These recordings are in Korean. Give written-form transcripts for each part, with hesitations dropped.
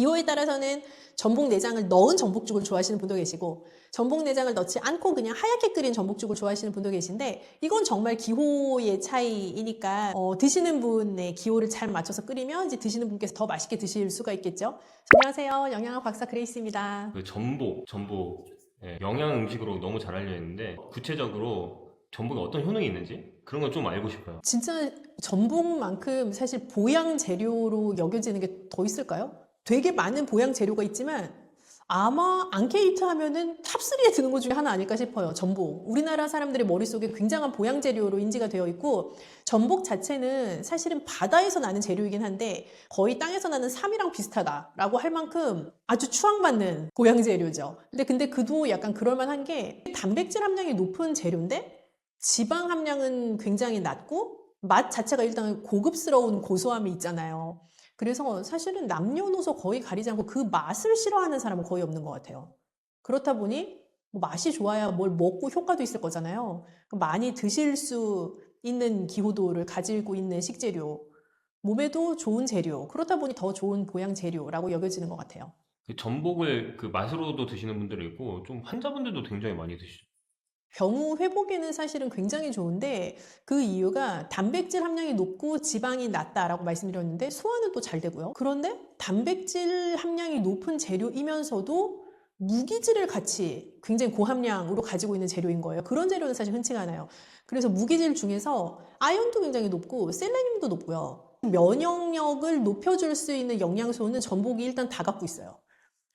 기호에 따라서는 전복 내장을 넣은 전복죽을 좋아하시는 분도 계시고 전복 내장을 넣지 않고 그냥 하얗게 끓인 전복죽을 좋아하시는 분도 계신데 이건 정말 기호의 차이이니까 드시는 분의 기호를 잘 맞춰서 끓이면 이제 드시는 분께서 더 맛있게 드실 수가 있겠죠. 안녕하세요. 영양학 박사 그레이스입니다. 그 전복, 영양 음식으로 너무 잘 알려 있는데 구체적으로 전복에 어떤 효능이 있는지 그런 걸 좀 알고 싶어요. 진짜 전복만큼 사실 보양 재료로 여겨지는 게 더 있을까요? 되게 많은 보양 재료가 있지만 아마 앙케이트 하면은 탑3에 드는 것 중에 하나 아닐까 싶어요. 전복. 우리나라 사람들의 머릿속에 굉장한 보양 재료로 인지가 되어 있고 전복 자체는 사실은 바다에서 나는 재료이긴 한데 거의 땅에서 나는 삼이랑 비슷하다라고 할 만큼 아주 추앙받는 보양 재료죠. 근데 그도 약간 그럴만한 게 단백질 함량이 높은 재료인데 지방 함량은 굉장히 낮고 맛 자체가 일단 고급스러운 고소함이 있잖아요. 그래서 사실은 남녀노소 거의 가리지 않고 그 맛을 싫어하는 사람은 거의 없는 것 같아요. 그렇다 보니 뭐 맛이 좋아야 뭘 먹고 효과도 있을 거잖아요. 많이 드실 수 있는 기호도를 가지고 있는 식재료, 몸에도 좋은 재료, 그렇다 보니 더 좋은 보양 재료라고 여겨지는 것 같아요. 그 전복을 그 맛으로도 드시는 분들이 있고 좀 환자분들도 굉장히 많이 드시죠. 병우 회복에는 사실은 굉장히 좋은데 그 이유가 단백질 함량이 높고 지방이 낮다라고 말씀드렸는데 소화는 또 잘 되고요. 그런데 단백질 함량이 높은 재료이면서도 무기질을 같이 굉장히 고함량으로 가지고 있는 재료인 거예요. 그런 재료는 사실 흔치가 않아요. 그래서 무기질 중에서 아연도 굉장히 높고 셀레늄도 높고요. 면역력을 높여줄 수 있는 영양소는 전복이 일단 다 갖고 있어요.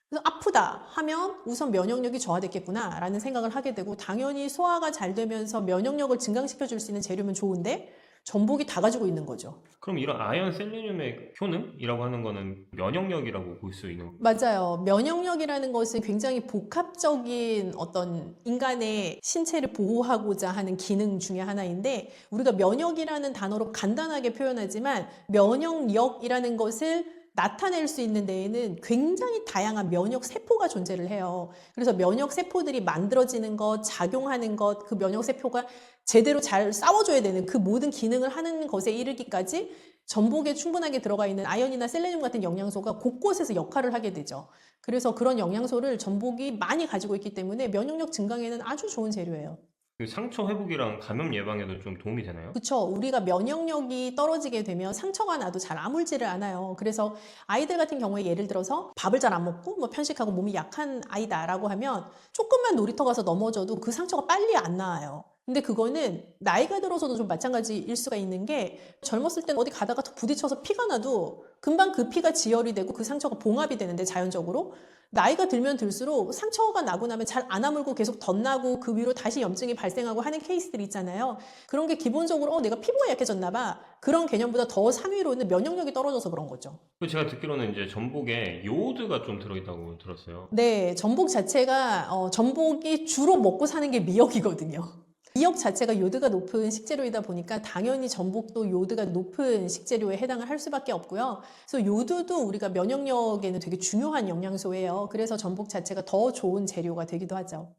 그래서 아프다 하면 우선 면역력이 저하됐겠구나 라는 생각을 하게 되고 당연히 소화가 잘 되면서 면역력을 증강시켜 줄 수 있는 재료면 좋은데 전복이 다 가지고 있는 거죠. 그럼 이런 아연 셀레늄의 효능이라고 하는 거는 면역력이라고 볼 수 있는 맞아요. 면역력이라는 것은 굉장히 복합적인 어떤 인간의 신체를 보호하고자 하는 기능 중에 하나인데 우리가 면역이라는 단어로 간단하게 표현하지만 면역력이라는 것을 나타낼 수 있는 데에는 굉장히 다양한 면역 세포가 존재를 해요. 그래서 면역 세포들이 만들어지는 것, 작용하는 것, 그 면역 세포가 제대로 잘 싸워줘야 되는 그 모든 기능을 하는 것에 이르기까지 전복에 충분하게 들어가 있는 아연이나 셀레늄 같은 영양소가 곳곳에서 역할을 하게 되죠. 그래서 그런 영양소를 전복이 많이 가지고 있기 때문에 면역력 증강에는 아주 좋은 재료예요. 그 상처 회복이랑 감염 예방에도 좀 도움이 되나요? 그쵸. 우리가 면역력이 떨어지게 되면 상처가 나도 잘 아물지를 않아요. 그래서 아이들 같은 경우에 예를 들어서 밥을 잘 안 먹고 뭐 편식하고 몸이 약한 아이다라고 하면 조금만 놀이터 가서 넘어져도 그 상처가 빨리 안 나아요. 근데 그거는 나이가 들어서도 좀 마찬가지일 수가 있는 게 젊었을 땐 어디 가다가 부딪혀서 피가 나도 금방 그 피가 지혈이 되고 그 상처가 봉합이 되는데 자연적으로 나이가 들면 들수록 상처가 나고 나면 잘 안 아물고 계속 덧나고 그 위로 다시 염증이 발생하고 하는 케이스들이 있잖아요. 그런 게 기본적으로 내가 피부가 약해졌나 봐. 그런 개념보다 더 상위로는 면역력이 떨어져서 그런 거죠. 그 제가 듣기로는 이제 전복에 요오드가 좀 들어있다고 들었어요. 네, 전복 자체가 전복이 주로 먹고 사는 게 미역이거든요. 미역 자체가 요드가 높은 식재료이다 보니까 당연히 전복도 요드가 높은 식재료에 해당을 할 수밖에 없고요. 그래서 요드도 우리가 면역력에는 되게 중요한 영양소예요. 그래서 전복 자체가 더 좋은 재료가 되기도 하죠.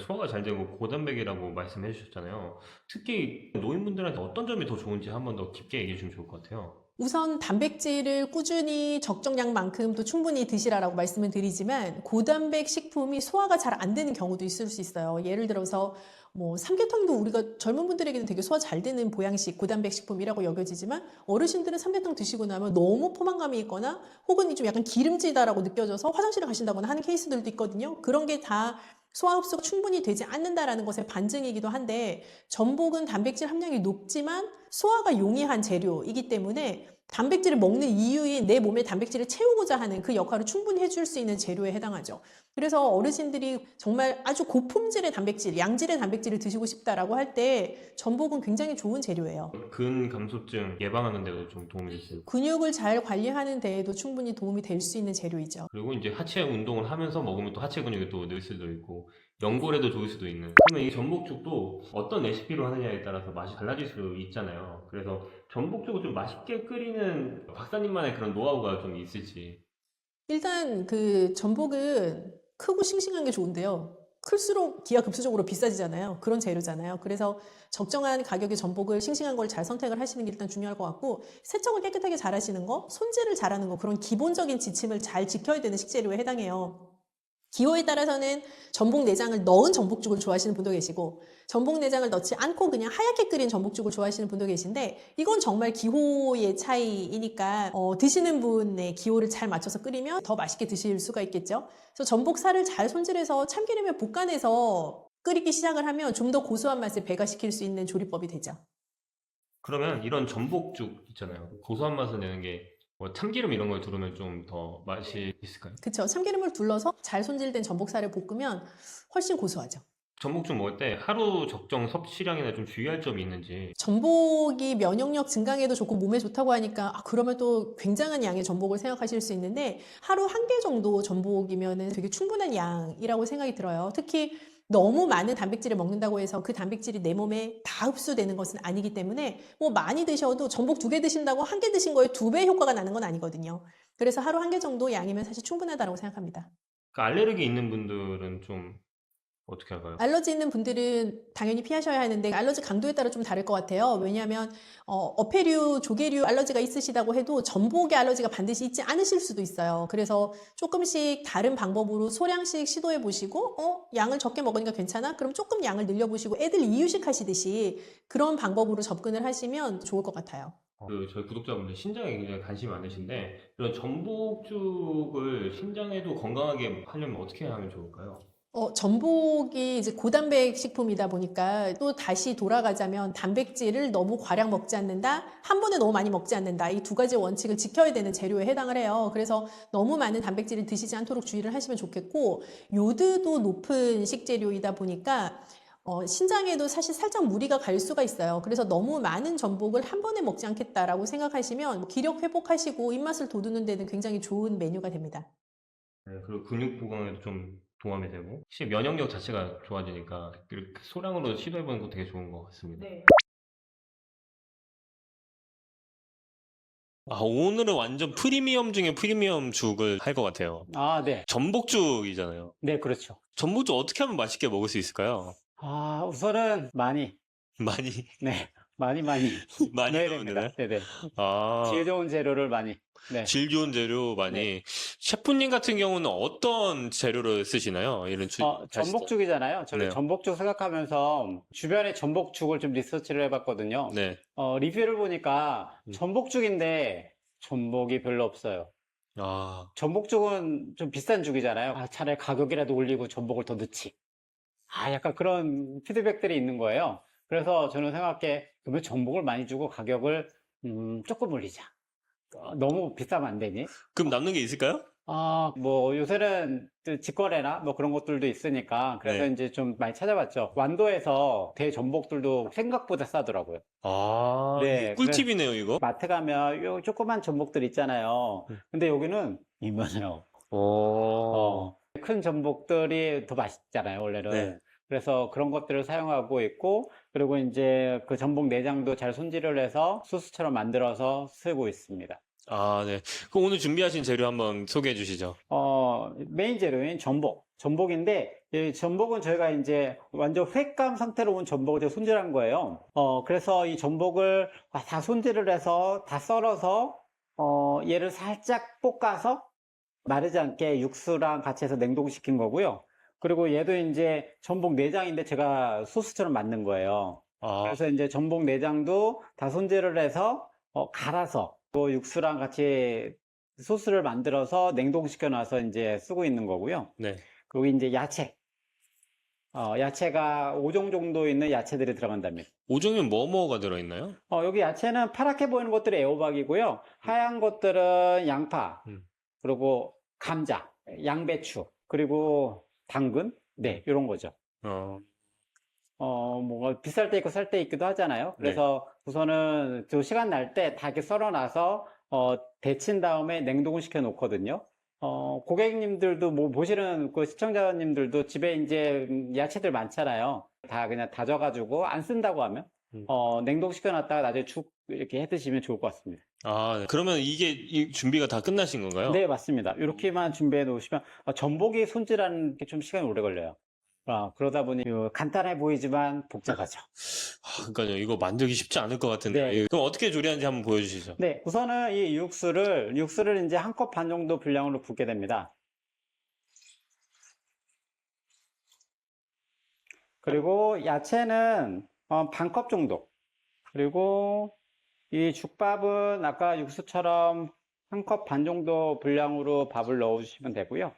소화가 잘 되고 고단백이라고 말씀해 주셨잖아요. 특히 노인분들한테 어떤 점이 더 좋은지 한번 더 깊게 얘기해 주면 좋을 것 같아요. 우선 단백질을 꾸준히 적정량만큼 또 충분히 드시라고 말씀을 드리지만 고단백 식품이 소화가 잘 안 되는 경우도 있을 수 있어요. 예를 들어서 뭐 삼계탕도 우리가 젊은 분들에게는 되게 소화 잘 되는 보양식 고단백 식품이라고 여겨지지만 어르신들은 삼계탕 드시고 나면 너무 포만감이 있거나 혹은 좀 약간 기름지다라고 느껴져서 화장실을 가신다거나 하는 케이스들도 있거든요. 그런 게 다 소화 흡수가 충분히 되지 않는다라는 것의 반증이기도 한데 전복은 단백질 함량이 높지만 소화가 용이한 재료이기 때문에 단백질을 먹는 이유인 내 몸에 단백질을 채우고자 하는 그 역할을 충분히 해줄 수 있는 재료에 해당하죠. 그래서 어르신들이 정말 아주 고품질의 단백질, 양질의 단백질을 드시고 싶다라고 할 때 전복은 굉장히 좋은 재료예요. 근감소증 예방하는 데도 좀 도움이 됐어요. 근육을 잘 관리하는 데에도 충분히 도움이 될 수 있는 재료이죠. 그리고 이제 하체 운동을 하면서 먹으면 또 하체 근육이 또 늘 수도 있고 연골에도 좋을 수도 있는. 그러면 이 전복죽도 어떤 레시피로 하느냐에 따라서 맛이 달라질 수 있잖아요. 그래서 전복죽을 좀 맛있게 끓이는 박사님만의 그런 노하우가 좀 있을지. 일단 그 전복은 크고 싱싱한 게 좋은데요. 클수록 기하급수적으로 비싸지잖아요. 그런 재료잖아요. 그래서 적정한 가격의 전복을 싱싱한 걸 잘 선택을 하시는 게 일단 중요할 것 같고, 세척을 깨끗하게 잘 하시는 거, 손질을 잘하는 거, 그런 기본적인 지침을 잘 지켜야 되는 식재료에 해당해요. 기호에 따라서는 전복 내장을 넣은 전복죽을 좋아하시는 분도 계시고, 전복 내장을 넣지 않고 그냥 하얗게 끓인 전복죽을 좋아하시는 분도 계신데, 이건 정말 기호의 차이이니까 드시는 분의 기호를 잘 맞춰서 끓이면 더 맛있게 드실 수가 있겠죠. 그래서 전복살을 잘 손질해서 참기름에 볶아내서 끓이기 시작을 하면 좀 더 고소한 맛을 배가시킬 수 있는 조리법이 되죠. 그러면 이런 전복죽 있잖아요. 고소한 맛을 내는 게 뭐 참기름 이런 걸 두르면 좀 더 맛이 있을까요? 그쵸. 참기름을 둘러서 잘 손질된 전복살을 볶으면 훨씬 고소하죠. 전복죽 먹을 때 하루 적정 섭취량이나 좀 주의할 점이 있는지. 전복이 면역력 증강에도 좋고 몸에 좋다고 하니까 그러면 또 굉장한 양의 전복을 생각하실 수 있는데, 하루 한 개 정도 전복이면은 되게 충분한 양이라고 생각이 들어요. 특히 너무 많은 단백질을 먹는다고 해서 그 단백질이 내 몸에 다 흡수되는 것은 아니기 때문에, 뭐 많이 드셔도 전복 2개 드신다고 한 개 드신 거에 2배 효과가 나는 건 아니거든요. 그래서 하루 한 개 정도 양이면 사실 충분하다고 생각합니다. 그 알레르기 있는 분들은 좀 어떻게 할까요? 알러지 있는 분들은 당연히 피하셔야 하는데, 알러지 강도에 따라 좀 다를 것 같아요. 왜냐하면 어패류, 조개류 알러지가 있으시다고 해도 전복에 알러지가 반드시 있지 않으실 수도 있어요. 그래서 조금씩 다른 방법으로 소량씩 시도해 보시고, 양을 적게 먹으니까 괜찮아? 그럼 조금 양을 늘려보시고, 애들 이유식 하시듯이 그런 방법으로 접근을 하시면 좋을 것 같아요. 저희 구독자분들 신장에 굉장히 관심이 많으신데, 이런 전복죽을 신장에도 건강하게 하려면 어떻게 하면 좋을까요? 전복이 이제 고단백 식품이다 보니까, 또 다시 돌아가자면 단백질을 너무 과량 먹지 않는다, 한 번에 너무 많이 먹지 않는다, 이 두 가지 원칙을 지켜야 되는 재료에 해당을 해요. 그래서 너무 많은 단백질을 드시지 않도록 주의를 하시면 좋겠고, 요드도 높은 식재료이다 보니까 신장에도 사실 살짝 무리가 갈 수가 있어요. 그래서 너무 많은 전복을 한 번에 먹지 않겠다라고 생각하시면 기력 회복하시고 입맛을 돋우는 데는 굉장히 좋은 메뉴가 됩니다. 네, 그리고 근육 보강에도 좀 도움이 되고, 혹시 면역력 자체가 좋아지니까 이렇게 소량으로 시도해보는 거 되게 좋은 것 같습니다. 네. 오늘은 완전 프리미엄 중에 프리미엄 죽을 할 것 같아요. 아, 네. 전복죽이잖아요. 네, 그렇죠. 전복죽 어떻게 하면 맛있게 먹을 수 있을까요? 우선은 많이, 많이, 네, 많이 많이 넣어야 넣으면 됩니다. 되나요? 네네. 아, 질 좋은 재료를 많이. 네. 질 좋은 재료 많이. 셰프님 같은 경우는 어떤 재료를 쓰시나요? 이런 하실 때? 전복죽이잖아요. 저는 네. 전복죽 생각하면서 주변에 전복죽을 좀 리서치를 해봤거든요. 네. 리뷰를 보니까 전복죽인데 전복이 별로 없어요. 아, 전복죽은 좀 비싼 죽이잖아요. 차라리 가격이라도 올리고 전복을 더 넣지. 약간 그런 피드백들이 있는 거예요. 그래서 저는 생각해, 그러면 전복을 많이 주고 가격을 조금 올리자. 너무 비싸면 안 되니? 그럼 남는 게 있을까요? 뭐 요새는 또 직거래나 뭐 그런 것들도 있으니까 그래서 네. 이제 좀 많이 찾아봤죠. 완도에서 대전복들도 생각보다 싸더라고요. 아, 네, 이게 꿀팁이네요, 이거. 마트 가면 요 조그만 전복들 있잖아요. 근데 여기는 이만해요. 큰 전복들이 더 맛있잖아요, 원래는. 네. 그래서 그런 것들을 사용하고 있고, 그리고 이제 그 전복 내장도 잘 손질을 해서 소스처럼 만들어서 쓰고 있습니다. 아, 네. 그럼 오늘 준비하신 재료 한번 소개해 주시죠. 메인 재료인 전복. 전복인데, 이 전복은 저희가 이제 완전 횟감 상태로 온 전복을 제가 손질한 거예요. 그래서 이 전복을 다 손질을 해서, 다 썰어서, 얘를 살짝 볶아서 마르지 않게 육수랑 같이 해서 냉동시킨 거고요. 그리고 얘도 이제 전복 내장인데 제가 소스처럼 만든 거예요. 아, 그래서 이제 전복 내장도 다 손질을 해서 갈아서 또 육수랑 같이 소스를 만들어서 냉동시켜 놔서 이제 쓰고 있는 거고요. 네. 그리고 이제 야채. 야채가 5종 정도 있는 야채들이 들어간답니다. 5종이면 뭐가 들어있나요? 여기 야채는 파랗게 보이는 것들이 애호박이고요. 하얀 것들은 양파, 그리고 감자, 양배추, 그리고 당근, 네, 이런 거죠. 뭐 비쌀 때 있고 쌀 때 있기도 하잖아요. 그래서 우선은 저 시간 날 때 다 이렇게 썰어놔서 데친 다음에 냉동을 시켜 놓거든요. 고객님들도 뭐 보시는 그 시청자님들도 집에 이제 야채들 많잖아요. 다 그냥 다져가지고 안 쓴다고 하면 냉동시켜 놨다가 나중에 죽 이렇게 해 드시면 좋을 것 같습니다. 네. 그러면 이 준비가 다 끝나신 건가요? 네, 맞습니다. 이렇게만 준비해 놓으시면 전복이 손질하는 게 좀 시간이 오래 걸려요. 그러다 보니 간단해 보이지만 복잡하죠. 그러니까요. 이거 만들기 쉽지 않을 것 같은데. 네. 그럼 어떻게 조리하는지 한번 보여주시죠. 네, 우선은 이 육수를 이제 한 컵 반 정도 분량으로 붓게 됩니다. 그리고 야채는 반 컵 정도. 그리고 이 죽밥은 아까 육수처럼 한 컵 반 정도 분량으로 밥을 넣어주시면 되고요.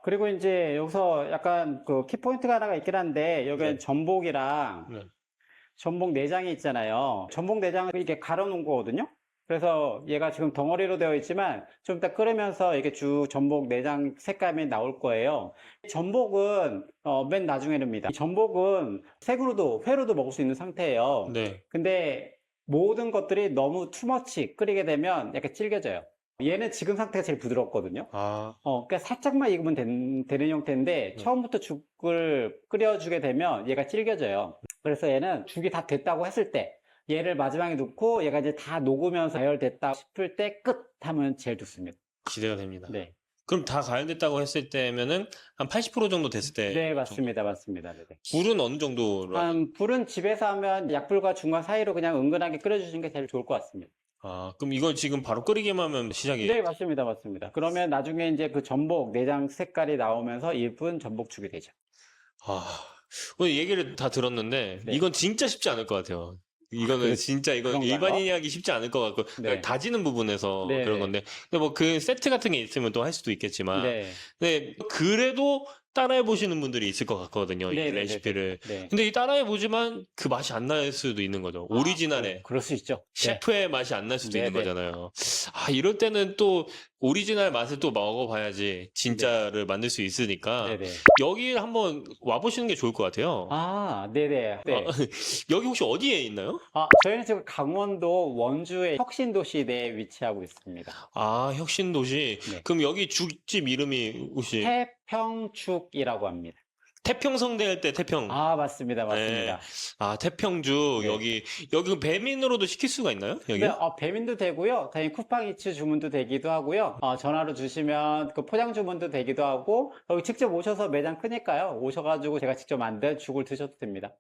그리고 이제 여기서 약간 그 키포인트가 하나가 있긴 한데, 여기는 네. 전복이랑 네. 전복 내장이 있잖아요. 전복 내장을 이렇게 갈아 놓은 거거든요. 그래서 얘가 지금 덩어리로 되어 있지만 좀 이따 끓으면서 이렇게 쭉 전복 내장 색감이 나올 거예요. 전복은 맨 나중에입니다. 전복은 생으로도 회로도 먹을 수 있는 상태예요. 네. 근데 모든 것들이 너무 투머치 끓이게 되면 약간 질겨져요. 얘는 지금 상태가 제일 부드럽거든요. 그러니까 살짝만 익으면 되는 형태인데 처음부터 죽을 끓여주게 되면 얘가 질겨져요. 그래서 얘는 죽이 다 됐다고 했을 때 얘를 마지막에 넣고 얘가 이제 다 녹으면서 가열됐다 싶을 때 끝 하면 제일 좋습니다. 기대가 됩니다. 네, 그럼 다 가열됐다고 했을 때면은 한 80% 정도 됐을 때. 네 맞습니다. 맞습니다. 네. 불은 어느 정도로? 불은 집에서 하면 약불과 중간 사이로 그냥 은근하게 끓여주시는 게 제일 좋을 것 같습니다. 그럼 이걸 지금 바로 끓이기만 하면 시작이. 네, 맞습니다. 맞습니다. 그러면 나중에 이제 그 전복 내장 색깔이 나오면서 예쁜 전복죽이 되죠. 오늘 얘기를 다 들었는데 네. 이건 진짜 쉽지 않을 것 같아요. 이거는 진짜 이건 그런가요? 일반인이 하기 쉽지 않을 것 같고 네. 다지는 부분에서 네. 그런 건데 근데 뭐 그 세트 같은 게 있으면 또 할 수도 있겠지만 네. 근데 그래도 따라해 보시는 분들이 있을 것 같거든요. 이 네, 네, 네, 레시피를. 네. 근데 이 따라해 보지만 그 맛이 안 날 수도 있는 거죠. 오리지널의 그럴 수 있죠. 네. 셰프의 맛이 안 날 수도 네, 있는 네. 거잖아요. 이럴 때는 또 오리지널 맛을 또 먹어봐야지 진짜를 만들 수 있으니까 네, 네. 여기 한번 와보시는 게 좋을 것 같아요. 네네. 네. 여기 혹시 어디에 있나요? 저희는 지금 강원도 원주의 혁신도시 내에 위치하고 있습니다. 혁신도시. 네. 그럼 여기 죽집 이름이 혹시 태평죽이라고 합니다. 태평성대 할 때 태평. 맞습니다. 맞습니다. 태평죽. 네. 여기 배민으로도 시킬 수가 있나요? 여기? 네, 배민도 되고요. 당연히 쿠팡이츠 주문도 되기도 하고요. 전화로 주시면 그 포장 주문도 되기도 하고 여기 직접 오셔서 매장 크니까요. 오셔가지고 제가 직접 만든 죽을 드셔도 됩니다.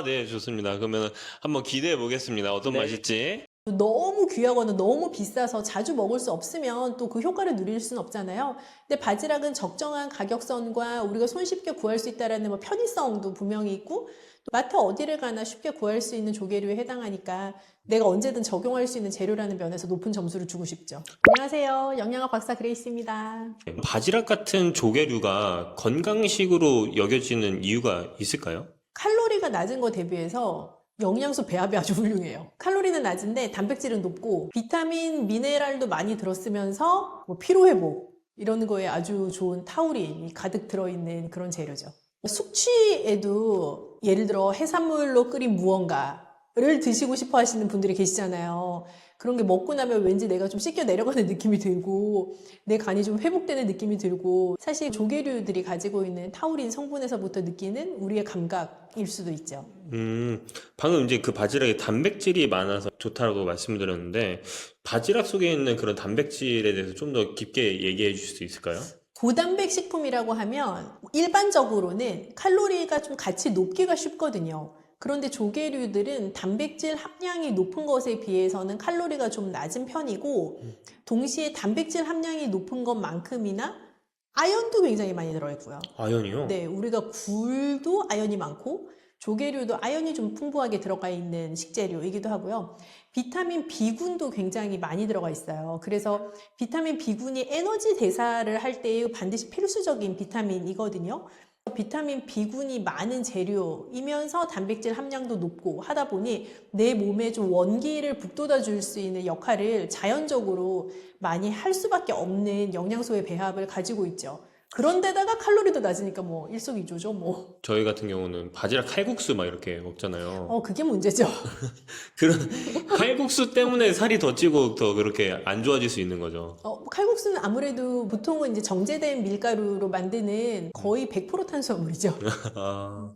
네, 좋습니다. 그러면 한번 기대해 보겠습니다. 어떤 네. 맛일지. 너무 귀하거나 너무 비싸서 자주 먹을 수 없으면 또 그 효과를 누릴 수는 없잖아요. 근데 바지락은 적정한 가격선과 우리가 손쉽게 구할 수 있다라는 뭐 편의성도 분명히 있고 또 마트 어디를 가나 쉽게 구할 수 있는 조개류에 해당하니까 내가 언제든 적용할 수 있는 재료라는 면에서 높은 점수를 주고 싶죠. 안녕하세요. 영양학 박사 그레이스입니다. 바지락 같은 조개류가 건강식으로 여겨지는 이유가 있을까요? 칼로리가 낮은 거 대비해서 영양소 배합이 아주 훌륭해요. 칼로리는 낮은데 단백질은 높고 비타민, 미네랄도 많이 들었으면서 뭐 피로회복 이런 거에 아주 좋은 타우린이 가득 들어있는 그런 재료죠. 숙취에도 예를 들어 해산물로 끓인 무언가를 드시고 싶어 하시는 분들이 계시잖아요. 그런 게 먹고 나면 왠지 내가 좀 씻겨 내려가는 느낌이 들고 내 간이 좀 회복되는 느낌이 들고 사실 조개류들이 가지고 있는 타우린 성분에서부터 느끼는 우리의 감각일 수도 있죠. 방금 이제 그 바지락에 단백질이 많아서 좋다고 말씀드렸는데 바지락 속에 있는 그런 단백질에 대해서 좀 더 깊게 얘기해 주실 수 있을까요? 고단백 식품이라고 하면 일반적으로는 칼로리가 좀 같이 높기가 쉽거든요. 그런데 조개류들은 단백질 함량이 높은 것에 비해서는 칼로리가 좀 낮은 편이고 동시에 단백질 함량이 높은 것만큼이나 아연도 굉장히 많이 들어있고요. 아연이요? 네, 우리가 굴도 아연이 많고 조개류도 아연이 좀 풍부하게 들어가 있는 식재료이기도 하고요. 비타민 B군도 굉장히 많이 들어가 있어요. 그래서 비타민 B군이 에너지 대사를 할 때 반드시 필수적인 비타민이거든요. 비타민 B군이 많은 재료이면서 단백질 함량도 높고 하다 보니 내 몸에 좀 원기를 북돋아 줄 수 있는 역할을 자연적으로 많이 할 수밖에 없는 영양소의 배합을 가지고 있죠. 그런데다가 칼로리도 낮으니까 뭐 일석이조죠, 뭐. 저희 같은 경우는 바지락 칼국수 막 이렇게 먹잖아요. 그게 문제죠. 그런 칼국수 때문에 살이 더 찌고 더 그렇게 안 좋아질 수 있는 거죠. 칼국수는 아무래도 보통은 이제 정제된 밀가루로 만드는 거의 100% 탄수화물이죠.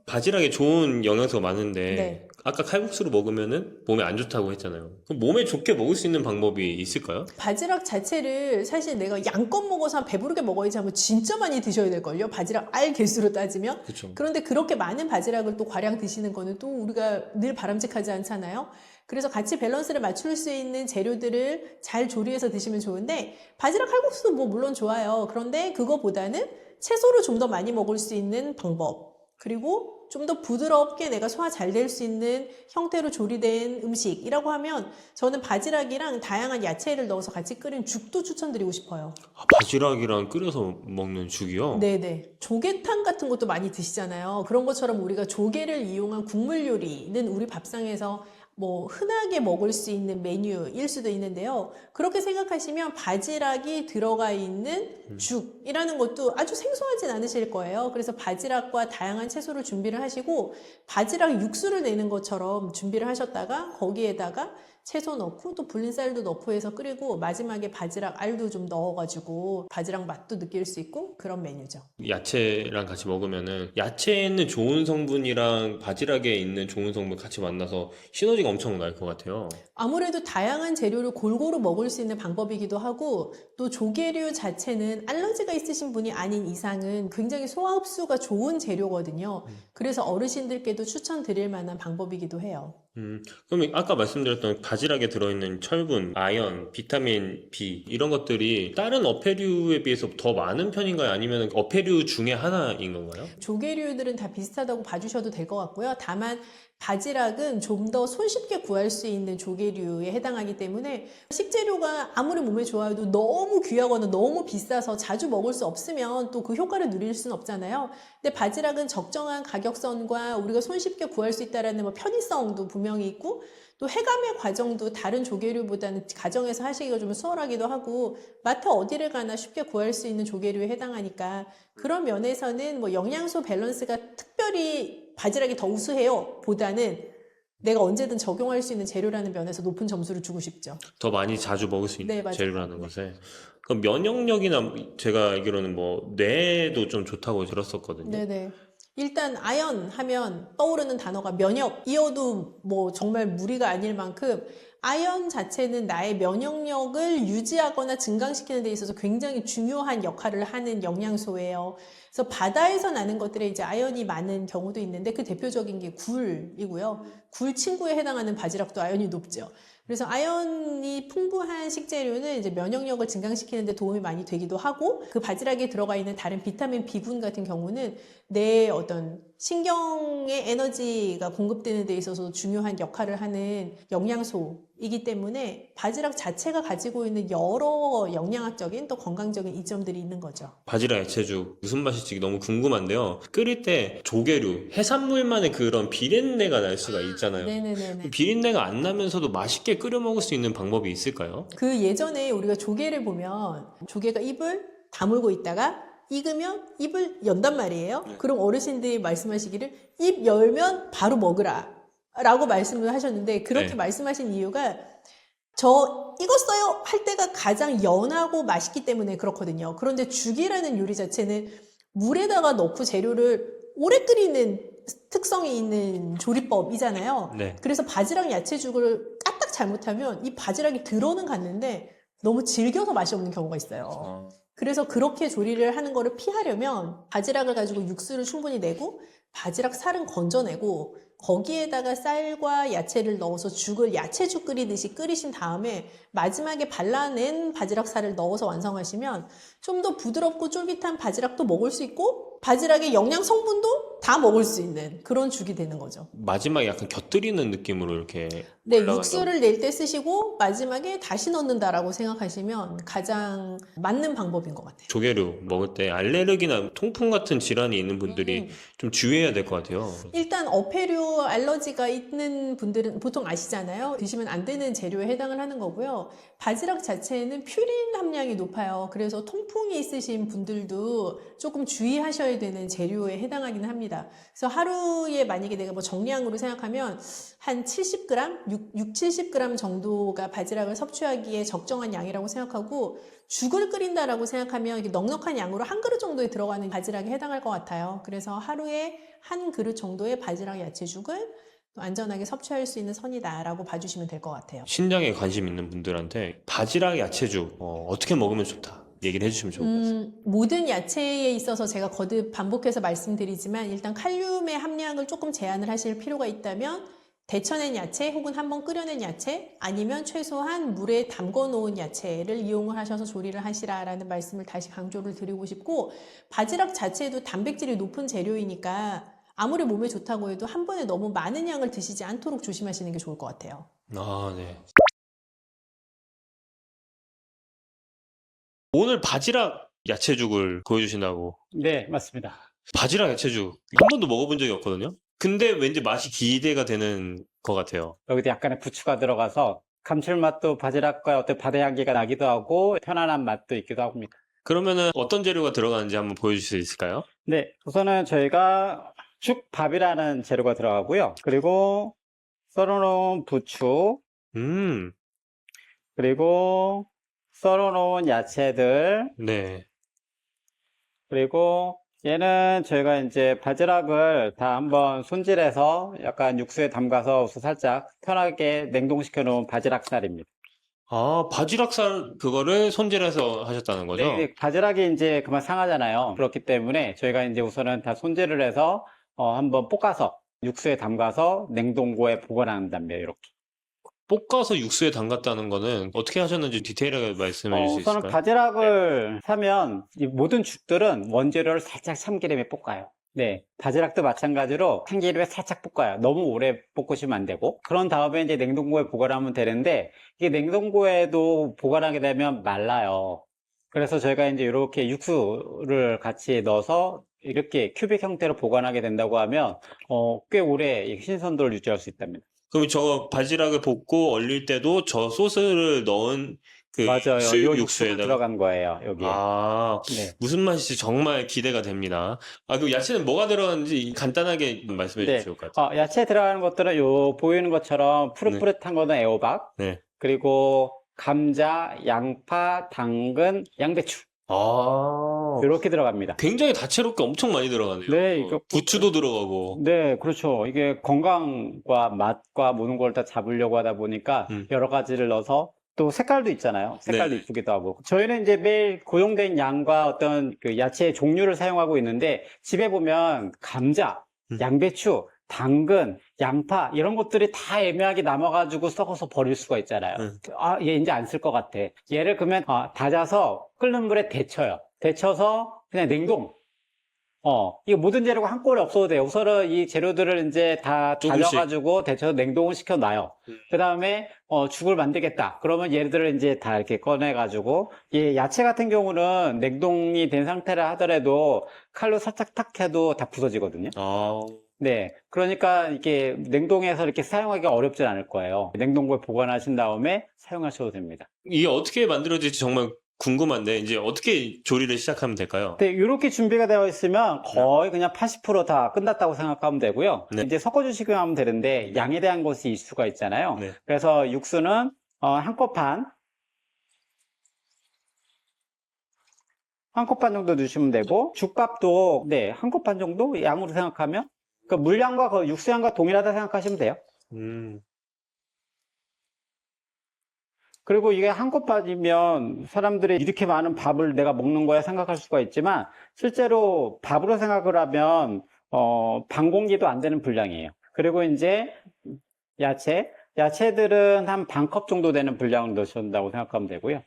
바지락에 좋은 영양소가 많은데 네. 아까 칼국수로 먹으면은 몸에 안 좋다고 했잖아요. 그럼 몸에 좋게 먹을 수 있는 방법이 있을까요? 바지락 자체를 사실 내가 양껏 먹어서 배부르게 먹어야지 하면 진짜 많이 드셔야 될걸요. 바지락 알 개수로 따지면. 그렇죠. 그런데 그렇게 많은 바지락을 또 과량 드시는 거는 또 우리가 늘 바람직하지 않잖아요. 그래서 같이 밸런스를 맞출 수 있는 재료들을 잘 조리해서 드시면 좋은데 바지락 칼국수도 뭐 물론 좋아요. 그런데 그거보다는 채소를 좀 더 많이 먹을 수 있는 방법, 그리고 좀 더 부드럽게 내가 소화 잘 될 수 있는 형태로 조리된 음식이라고 하면 저는 바지락이랑 다양한 야채를 넣어서 같이 끓인 죽도 추천드리고 싶어요. 바지락이랑 끓여서 먹는 죽이요? 네네. 조개탕 같은 것도 많이 드시잖아요. 그런 것처럼 우리가 조개를 이용한 국물 요리는 우리 밥상에서 뭐 흔하게 먹을 수 있는 메뉴일 수도 있는데요. 그렇게 생각하시면 바지락이 들어가 있는 죽이라는 것도 아주 생소하진 않으실 거예요. 그래서 바지락과 다양한 채소를 준비를 하시고 바지락 육수를 내는 것처럼 준비를 하셨다가 거기에다가 채소 넣고 또 불린 쌀도 넣고 해서 끓이고 마지막에 바지락 알도 좀 넣어가지고 바지락 맛도 느낄 수 있고 그런 메뉴죠. 야채랑 같이 먹으면은 야채에 있는 좋은 성분이랑 바지락에 있는 좋은 성분 같이 만나서 시너지가 엄청 날 것 같아요. 아무래도 다양한 재료를 골고루 먹을 수 있는 방법이기도 하고 또 조개류 자체는 알러지가 있으신 분이 아닌 이상은 굉장히 소화 흡수가 좋은 재료거든요. 그래서 어르신들께도 추천드릴 만한 방법이기도 해요. 그럼 아까 말씀드렸던 바지락에 들어있는 철분, 아연, 비타민 B 이런 것들이 다른 어패류에 비해서 더 많은 편인가요? 아니면 어패류 중에 하나인 건가요? 조개류들은 다 비슷하다고 봐주셔도 될 것 같고요. 다만 바지락은 좀 더 손쉽게 구할 수 있는 조개류에 해당하기 때문에 식재료가 아무리 몸에 좋아도 너무 귀하거나 너무 비싸서 자주 먹을 수 없으면 또 그 효과를 누릴 수는 없잖아요. 근데 바지락은 적정한 가격선과 우리가 손쉽게 구할 수 있다는 뭐 편의성도 분명히 있고 또 해감의 과정도 다른 조개류보다는 가정에서 하시기가 좀 수월하기도 하고 마트 어디를 가나 쉽게 구할 수 있는 조개류에 해당하니까 그런 면에서는 뭐 영양소 밸런스가 특별히 바지락이 더 우수해요 보다는 내가 언제든 적용할 수 있는 재료라는 면에서 높은 점수를 주고 싶죠. 더 많이 자주 먹을 수 있는 네, 맞아요. 재료라는 것에. 그럼 면역력이나 제가 알기로는 뭐 뇌에도 좀 좋다고 들었었거든요. 네네. 일단 아연 하면 떠오르는 단어가 면역이어도 뭐 정말 무리가 아닐 만큼 아연 자체는 나의 면역력을 유지하거나 증강시키는 데 있어서 굉장히 중요한 역할을 하는 영양소예요. 그래서 바다에서 나는 것들에 이제 아연이 많은 경우도 있는데 그 대표적인 게 굴이고요. 굴 친구에 해당하는 바지락도 아연이 높죠. 그래서 아연이 풍부한 식재료는 이제 면역력을 증강시키는 데 도움이 많이 되기도 하고 그 바지락에 들어가 있는 다른 비타민 B군 같은 경우는 내 어떤 신경의 에너지가 공급되는 데 있어서 중요한 역할을 하는 영양소이기 때문에 바지락 자체가 가지고 있는 여러 영양학적인 또 건강적인 이점들이 있는 거죠. 바지락 야채죽 무슨 맛일지 너무 궁금한데요. 끓일 때 조개류, 해산물만의 그런 비린내가 날 수가 있잖아요. 네네네. 비린내가 안 나면서도 맛있게 끓여 먹을 수 있는 방법이 있을까요? 그 예전에 우리가 조개를 보면 조개가 입을 다물고 있다가 익으면 입을 연단 말이에요. 그럼 어르신들이 말씀하시기를 입 열면 바로 먹으라 라고 말씀을 하셨는데 그렇게 네. 말씀하신 이유가 저 익었어요 할 때가 가장 연하고 맛있기 때문에 그렇거든요. 그런데 죽이라는 요리 자체는 물에다가 넣고 재료를 오래 끓이는 특성이 있는 조리법이잖아요. 네. 그래서 바지락 야채죽을 까딱 잘못하면 이 바지락이 들어는 갔는데 너무 질겨서 맛이 없는 경우가 있어요. 그래서 그렇게 조리를 하는 거를 피하려면 바지락을 가지고 육수를 충분히 내고 바지락 살은 건져내고 거기에다가 쌀과 야채를 넣어서 죽을 야채죽 끓이듯이 끓이신 다음에 마지막에 발라낸 바지락 살을 넣어서 완성하시면 좀 더 부드럽고 쫄깃한 바지락도 먹을 수 있고 바지락의 영양 성분도 다 먹을 수 있는 그런 죽이 되는 거죠. 마지막에 약간 곁들이는 느낌으로 이렇게 네, 올라간다고. 육수를 낼 때 쓰시고 마지막에 다시 넣는다라고 생각하시면 가장 맞는 방법인 것 같아요. 조개류 먹을 때 알레르기나 통풍 같은 질환이 있는 분들이 음. 좀 주의해야 될 것 같아요. 일단 어패류 알러지가 있는 분들은 보통 아시잖아요. 드시면 안 되는 재료에 해당을 하는 거고요. 바지락 자체에는 퓨린 함량이 높아요. 그래서 통풍이 있으신 분들도 조금 주의하셔야 되는 재료에 해당하기는 합니다. 그래서 하루에 만약에 내가 뭐 정량으로 생각하면 한 70g, 70g 정도가 바지락을 섭취하기에 적정한 양이라고 생각하고 죽을 끓인다라고 생각하면 이게 넉넉한 양으로 한 그릇 정도에 들어가는 바지락에 해당할 것 같아요. 그래서 하루에 한 그릇 정도의 바지락 야채죽을 안전하게 섭취할 수 있는 선이다라고 봐주시면 될 것 같아요. 신장에 관심 있는 분들한테 바지락 야채죽 어떻게 먹으면 좋다 얘기를 해주시면 좋을 것 같아요. 모든 야채에 있어서 제가 거듭 반복해서 말씀드리지만 일단 칼륨의 함량을 조금 제한을 하실 필요가 있다면 데쳐낸 야채 혹은 한번 끓여낸 야채 아니면 최소한 물에 담궈 놓은 야채를 이용을 하셔서 조리를 하시라라는 말씀을 다시 강조를 드리고 싶고 바지락 자체도 단백질이 높은 재료이니까 아무리 몸에 좋다고 해도 한 번에 너무 많은 양을 드시지 않도록 조심하시는 게 좋을 것 같아요. 아, 네. 오늘 바지락 야채죽을 보여주신다고. 네, 맞습니다. 바지락 야채죽 한 번도 먹어본 적이 없거든요. 근데 왠지 맛이 기대가 되는 것 같아요. 여기도 약간의 부추가 들어가서 감칠맛도 바지락과 어떤 바다 향기가 나기도 하고 편안한 맛도 있기도 합니다. 그러면은 어떤 재료가 들어가는지 한번 보여줄 수 있을까요? 네, 우선은 저희가 죽밥이라는 재료가 들어가고요. 그리고 썰어놓은 부추, 음, 그리고 썰어놓은 야채들, 네. 그리고 얘는 저희가 이제 바지락을 다 한번 손질해서 약간 육수에 담가서 살짝 편하게 냉동시켜 놓은 바지락살입니다. 아, 바지락살 그거를 손질해서 하셨다는 거죠? 네, 바지락이 이제 그만 상하잖아요. 그렇기 때문에 저희가 이제 우선은 다 손질을 해서 한번 볶아서 육수에 담가서 냉동고에 보관한답니다. 이렇게. 볶아서 육수에 담갔다는 거는 어떻게 하셨는지 디테일하게 말씀해 주실 수 우선은 있을까요? 바지락을 사면 이 모든 죽들은 원재료를 살짝 참기름에 볶아요. 네, 바지락도 마찬가지로 참기름에 살짝 볶아요. 너무 오래 볶으시면 안 되고. 그런 다음에 이제 냉동고에 보관하면 되는데 이게 냉동고에도 보관하게 되면 말라요. 그래서 저희가 이제 이렇게 육수를 같이 넣어서 이렇게 큐빅 형태로 보관하게 된다고 하면 꽤 오래 이 신선도를 유지할 수 있답니다. 그럼 저 바지락을 볶고 얼릴 때도 저 소스를 넣은 그 맞아요. 수육 요 육수가 육수에다가 들어간 거예요. 여기에. 아, 네. 무슨 맛일지 정말 기대가 됩니다. 아, 그 야채는 뭐가 들어가는지 간단하게 말씀해 네. 주실 것 같아요. 야채에 들어가는 것들은 요 보이는 것처럼 푸릇푸릇한 거는 애호박, 네. 그리고 감자, 양파, 당근, 양배추 아, 이렇게 들어갑니다. 굉장히 다채롭게 엄청 많이 들어가네요. 네, 이거 부추도 들어가고. 네, 그렇죠. 이게 건강과 맛과 모든 걸 다 잡으려고 하다 보니까 여러 가지를 넣어서 또 색깔도 있잖아요. 색깔도 네. 이쁘기도 하고. 저희는 이제 매일 고용된 양과 어떤 그 야채의 종류를 사용하고 있는데 집에 보면 감자, 양배추, 당근, 양파 이런 것들이 다 애매하게 남아가지고 썩어서 버릴 수가 있잖아요. 얘 이제 안 쓸 것 같아. 얘를 그러면 다져서 끓는 물에 데쳐요. 데쳐서 그냥 냉동. 이거 모든 재료가 한꺼번에 없어도 돼요. 우선은 이 재료들을 이제 다 조금씩. 다져가지고 데쳐서 냉동을 시켜놔요. 그 다음에, 죽을 만들겠다. 그러면 얘들을 이제 다 이렇게 꺼내가지고, 이 야채 같은 경우는 냉동이 된 상태라 하더라도 칼로 살짝 탁 해도 다 부서지거든요. 아, 네. 그러니까 이게 냉동해서 이렇게 사용하기가 어렵진 않을 거예요. 냉동고에 보관하신 다음에 사용하셔도 됩니다. 이게 어떻게 만들어질지 정말 궁금한데 이제 어떻게 조리를 시작하면 될까요? 네, 이렇게 준비가 되어 있으면 거의 그냥 80%다 끝났다고 생각하면 되고요. 네. 이제 섞어주시기만 하면 되는데 양에 대한 것이 이슈가 있잖아요. 네. 그래서 육수는 한 컵 반 정도 넣으시면 되고 죽밥도 네, 한 컵 반 정도 양으로 생각하면 그 물량과 그 육수량과 동일하다 생각하시면 돼요. 그리고 이게 한 컵 반이면 사람들이 이렇게 많은 밥을 내가 먹는 거야 생각할 수가 있지만 실제로 밥으로 생각을 하면 반 공기도 안 되는 분량이에요. 그리고 이제 야채들은 한 반 컵 정도 되는 분량을 넣으신다고 생각하면 되고요.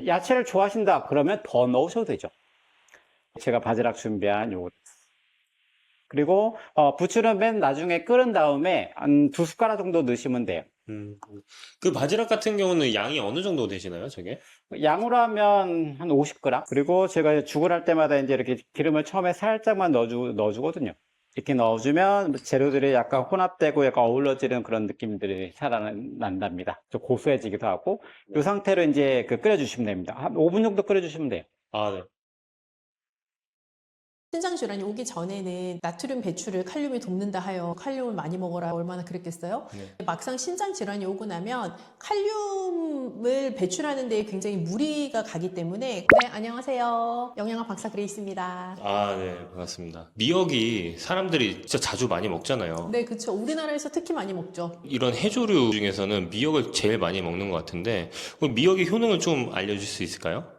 야채를 좋아하신다 그러면 더 넣으셔도 되죠. 제가 바지락 준비한 요거 그리고 부추는 맨 나중에 끓은 다음에 한 2숟가락 정도 넣으시면 돼요. 그 바지락 같은 경우는 양이 어느 정도 되시나요, 저게? 양으로 하면 한 50g. 그리고 제가 죽을 할 때마다 이제 이렇게 기름을 처음에 살짝만 넣어주거든요. 이렇게 넣어주면 재료들이 약간 혼합되고 약간 어우러지는 그런 느낌들이 살아난답니다. 좀 고소해지기도 하고. 이 상태로 이제 끓여주시면 됩니다. 한 5분 정도 끓여주시면 돼요. 아, 네. 신장질환이 오기 전에는 나트륨 배출을 칼륨이 돕는다 하여 칼륨을 많이 먹어라 얼마나 그랬겠어요? 네. 막상 신장질환이 오고 나면 칼륨을 배출하는 데 굉장히 무리가 가기 때문에 네, 안녕하세요. 영양학 박사 그레이스입니다. 아, 네, 반갑습니다. 미역이 사람들이 진짜 자주 많이 먹잖아요. 네, 그렇죠. 우리나라에서 특히 많이 먹죠. 이런 해조류 중에서는 미역을 제일 많이 먹는 것 같은데, 그럼 미역의 효능을 좀 알려줄 수 있을까요?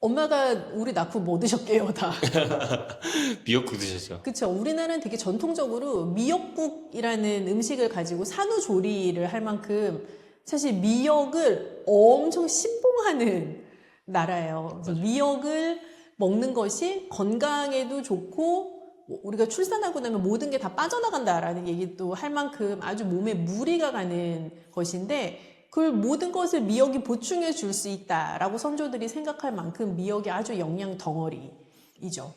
엄마가 우리 낳고 뭐 드셨게요, 다. 미역국 드셨죠? 그렇죠. 우리나라는 되게 전통적으로 미역국이라는 음식을 가지고 산후조리를 할 만큼 사실 미역을 엄청 신봉하는 나라예요. 그래서 미역을 먹는 것이 건강에도 좋고 우리가 출산하고 나면 모든 게 다 빠져나간다라는 얘기도 할 만큼 아주 몸에 무리가 가는 것인데 그 모든 것을 미역이 보충해 줄 수 있다라고 선조들이 생각할 만큼 미역이 아주 영양 덩어리이죠.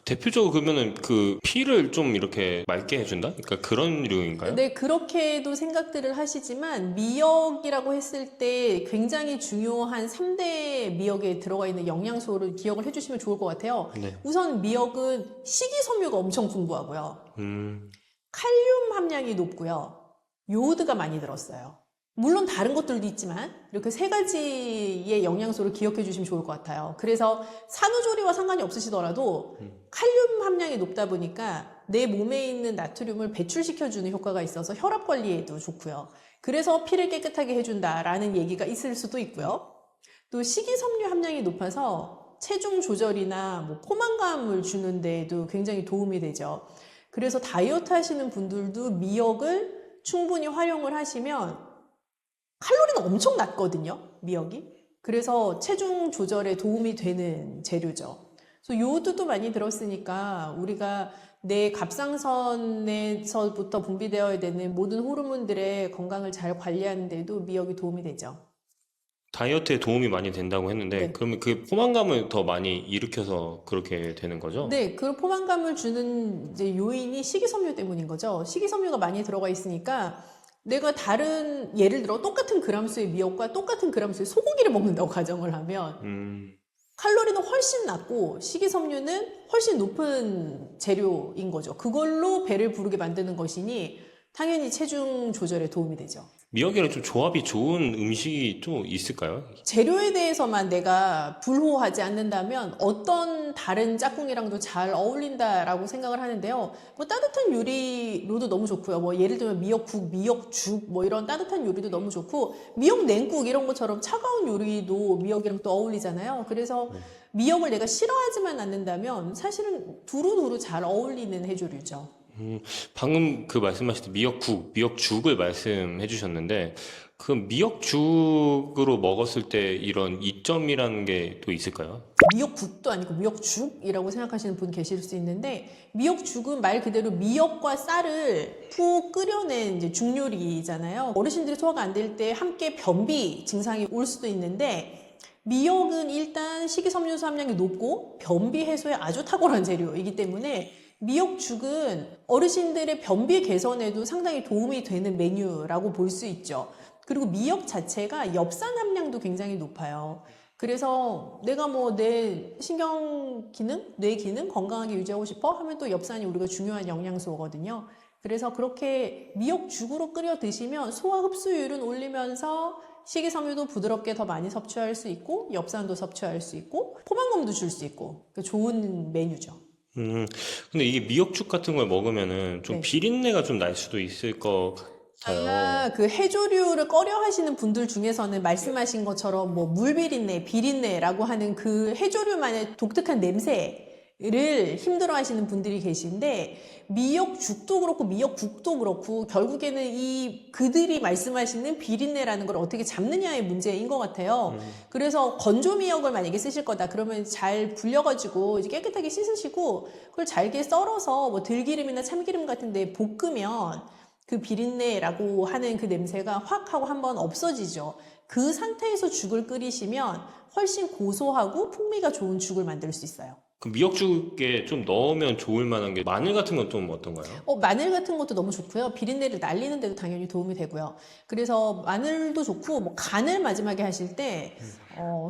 대표적으로 그러면은 그 피를 좀 이렇게 맑게 해준다? 그러니까 그런 류인가요? 네, 그렇게도 생각들을 하시지만 미역이라고 했을 때 굉장히 중요한 3대 미역에 들어가 있는 영양소를 기억을 해주시면 좋을 것 같아요. 네. 우선 미역은 식이섬유가 엄청 풍부하고요. 음, 칼륨 함량이 높고요. 요오드가 많이 들었어요. 물론 다른 것들도 있지만 이렇게 3가지의 영양소를 기억해 주시면 좋을 것 같아요. 그래서 산후조리와 상관이 없으시더라도 칼륨 함량이 높다 보니까 내 몸에 있는 나트륨을 배출시켜주는 효과가 있어서 혈압 관리에도 좋고요. 그래서 피를 깨끗하게 해준다라는 얘기가 있을 수도 있고요. 또 식이섬유 함량이 높아서 체중 조절이나 뭐 포만감을 주는 데에도 굉장히 도움이 되죠. 그래서 다이어트 하시는 분들도 미역을 충분히 활용을 하시면 칼로리는 엄청 낮거든요, 미역이. 그래서 체중 조절에 도움이 되는 재료죠. 그래서 요오드도 많이 들었으니까 우리가 내 갑상선에서부터 분비되어야 되는 모든 호르몬들의 건강을 잘 관리하는 데도 미역이 도움이 되죠. 다이어트에 도움이 많이 된다고 했는데, 네. 그러면 그 포만감을 더 많이 일으켜서 그렇게 되는 거죠? 네, 그 포만감을 주는 이제 요인이 식이섬유 때문인 거죠. 식이섬유가 많이 들어가 있으니까 내가 다른 예를 들어 똑같은 그람수의 미역과 똑같은 그람수의 소고기를 먹는다고 가정을 하면 칼로리는 훨씬 낮고 식이섬유는 훨씬 높은 재료인 거죠. 그걸로 배를 부르게 만드는 것이니 당연히 체중 조절에 도움이 되죠. 미역이랑 좀 조합이 좋은 음식이 또 있을까요? 재료에 대해서만 내가 불호하지 않는다면 어떤 다른 짝꿍이랑도 잘 어울린다라고 생각을 하는데요. 뭐 따뜻한 요리로도 너무 좋고요. 뭐 예를 들면 미역국, 미역죽 뭐 이런 따뜻한 요리도 너무 좋고 미역냉국 이런 것처럼 차가운 요리도 미역이랑 또 어울리잖아요. 그래서 미역을 내가 싫어하지만 않는다면 사실은 두루두루 잘 어울리는 해조류죠. 방금 그 말씀하실 때 미역국, 미역죽을 말씀해 주셨는데, 그 미역죽으로 먹었을 때 이런 이점이라는 게 또 있을까요? 미역국도 아니고 미역죽이라고 생각하시는 분 계실 수 있는데 미역죽은 말 그대로 미역과 쌀을 푹 끓여낸 이제 죽요리잖아요. 어르신들이 소화가 안 될 때 함께 변비 증상이 올 수도 있는데 미역은 일단 식이섬유소 함량이 높고 변비 해소에 아주 탁월한 재료이기 때문에 미역죽은 어르신들의 변비 개선에도 상당히 도움이 되는 메뉴라고 볼 수 있죠. 그리고 미역 자체가 엽산 함량도 굉장히 높아요. 그래서 내가 뭐 내 신경 기능, 뇌 기능 건강하게 유지하고 싶어 하면 또 엽산이 우리가 중요한 영양소거든요. 그래서 그렇게 미역죽으로 끓여 드시면 소화 흡수율은 올리면서 식이섬유도 부드럽게 더 많이 섭취할 수 있고 엽산도 섭취할 수 있고 포만감도 줄 수 있고 좋은 메뉴죠. 근데 이게 미역죽 같은 걸 먹으면은 좀 네. 비린내가 좀 날 수도 있을 것 같아요. 그 해조류를 꺼려 하시는 분들 중에서는 말씀하신 것처럼 뭐 물비린내, 비린내라고 하는 그 해조류만의 독특한 냄새 힘들어 하시는 분들이 계신데, 미역죽도 그렇고 미역국도 그렇고 결국에는 그들이 말씀하시는 비린내라는 걸 어떻게 잡느냐의 문제인 것 같아요. 그래서 건조 미역을 만약에 쓰실 거다 그러면 잘 불려가지고 이제 깨끗하게 씻으시고 그걸 잘게 썰어서 뭐 들기름이나 참기름 같은 데 볶으면 그 비린내라고 하는 그 냄새가 확 하고 한번 없어지죠. 그 상태에서 죽을 끓이시면 훨씬 고소하고 풍미가 좋은 죽을 만들 수 있어요. 그 미역죽에 좀 넣으면 좋을 만한 게 마늘 같은 건 좀 어떤가요? 마늘 같은 것도 너무 좋고요. 비린내를 날리는 데도 당연히 도움이 되고요. 그래서 마늘도 좋고, 뭐 간을 마지막에 하실 때